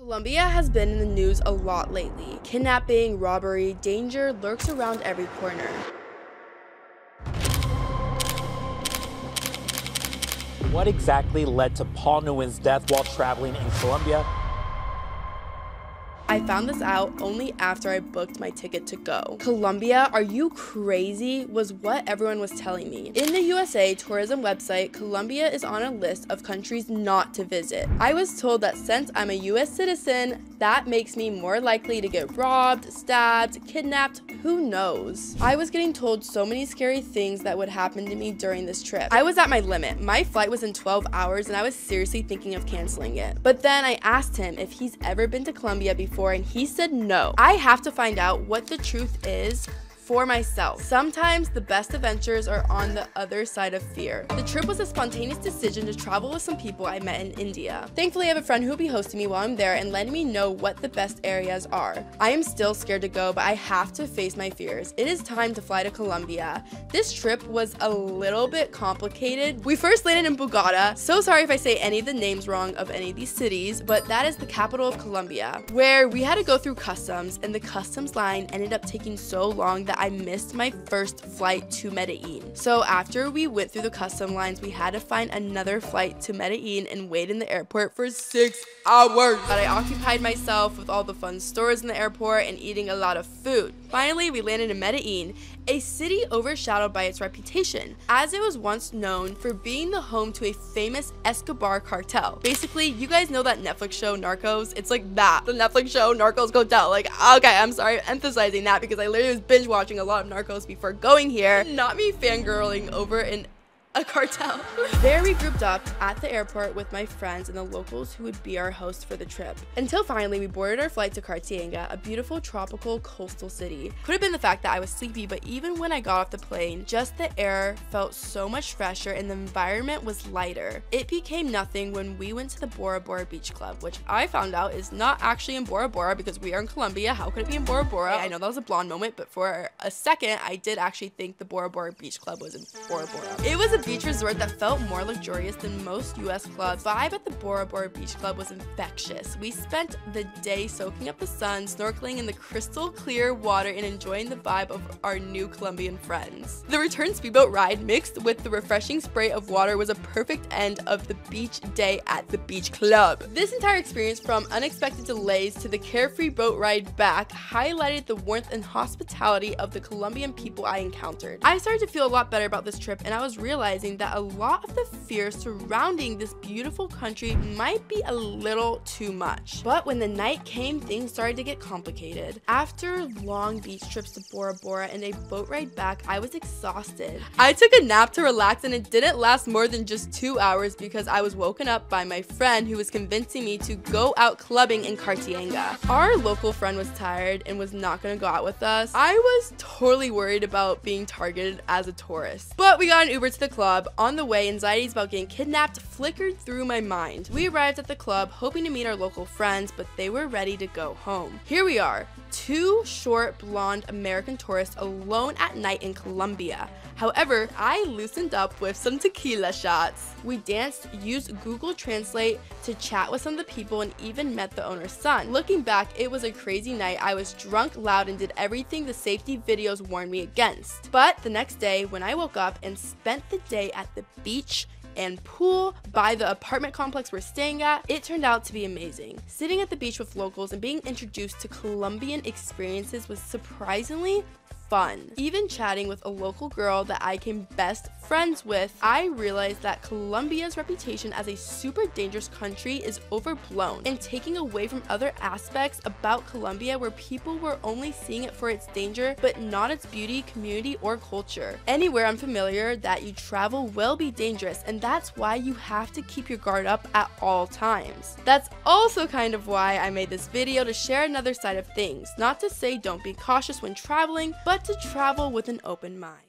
Colombia has been in the news a lot lately. Kidnapping, robbery, danger lurks around every corner. What exactly led to Paul Nguyen's death while traveling in Colombia? I found this out only after I booked my ticket to go. Colombia, are you crazy? Was what everyone was telling me. In the USA tourism website, Colombia is on a list of countries not to visit. I was told that since I'm a US citizen, that makes me more likely to get robbed, stabbed, kidnapped, who knows? I was getting told so many scary things that would happen to me during this trip. I was at my limit. My flight was in 12 hours and I was seriously thinking of canceling it. But then I asked him if he's ever been to Colombia before and he said no. I have to find out what the truth is for myself. Sometimes the best adventures are on the other side of fear. The trip was a spontaneous decision to travel with some people I met in India. Thankfully, I have a friend who will be hosting me while I'm there and letting me know what the best areas are. I am still scared to go, but I have to face my fears. It is time to fly to Colombia. This trip was a little bit complicated. We first landed in Bogotá. So sorry if I say any of the names wrong of any of these cities, but that is the capital of Colombia, where we had to go through customs, and the customs line ended up taking so long that I missed my first flight to Medellín. So after we went through the custom lines, we had to find another flight to Medellín and wait in the airport for 6 hours. But I occupied myself with all the fun stores in the airport and eating a lot of food. Finally, we landed in Medellín, a city overshadowed by its reputation, as it was once known for being the home to a famous Escobar cartel. Basically, you guys know that Netflix show Narcos? It's like that, the Netflix show Narcos Cartel. Like, okay, I'm sorry, I'm emphasizing that because I literally was binge watching a lot of Narcos before going here. Not me fangirling over a cartel. There we grouped up at the airport with my friends and the locals who would be our hosts for the trip. Until finally we boarded our flight to Cartagena, a beautiful tropical coastal city. Could have been the fact that I was sleepy, but even when I got off the plane, just the air felt so much fresher and the environment was lighter. It became nothing when we went to the Bora Bora Beach Club, which I found out is not actually in Bora Bora because we are in Colombia. How could it be in Bora Bora? I know that was a blonde moment, but for a second, I did actually think the Bora Bora Beach Club was in Bora Bora. It was a beach resort that felt more luxurious than most US clubs. Vibe at the Bora Bora Beach Club was infectious. We spent the day soaking up the sun, snorkeling in the crystal clear water, and enjoying the vibe of our new Colombian friends. The return speedboat ride mixed with the refreshing spray of water was a perfect end of the beach day at the beach club. This entire experience, from unexpected delays to the carefree boat ride back, highlighted the warmth and hospitality of the Colombian people I encountered. I started to feel a lot better about this trip, and I was realizing that a lot of the fears surrounding this beautiful country might be a little too much. But when the night came, things started to get complicated. After long beach trips to Bora Bora and a boat ride back, I was exhausted. I took a nap to relax, and it didn't last more than just 2 hours because I was woken up by my friend who was convincing me to go out clubbing in Cartagena. Our local friend was tired and was not gonna go out with us. I was totally worried about being targeted as a tourist. But we got an Uber to the club. On the way, anxieties about getting kidnapped flickered through my mind. We arrived at the club hoping to meet our local friends, but they were ready to go home. Here we are, two short blonde American tourists alone at night in Colombia. However, I loosened up with some tequila shots. We danced, used Google Translate to chat with some of the people, and even met the owner's son. Looking back, it was a crazy night. I was drunk, loud, and did everything the safety videos warned me against. But the next day, when I woke up and spent the day at the beach and pool by the apartment complex we're staying at, it turned out to be amazing. Sitting at the beach with locals and being introduced to Colombian experiences was surprisingly fun. Even chatting with a local girl that I became best friends with, I realized that Colombia's reputation as a super dangerous country is overblown and taking away from other aspects about Colombia where people were only seeing it for its danger but not its beauty, community, or culture. Anywhere unfamiliar that you travel will be dangerous, and that's why you have to keep your guard up at all times. That's also kind of why I made this video, to share another side of things. Not to say don't be cautious when traveling, but to travel with an open mind.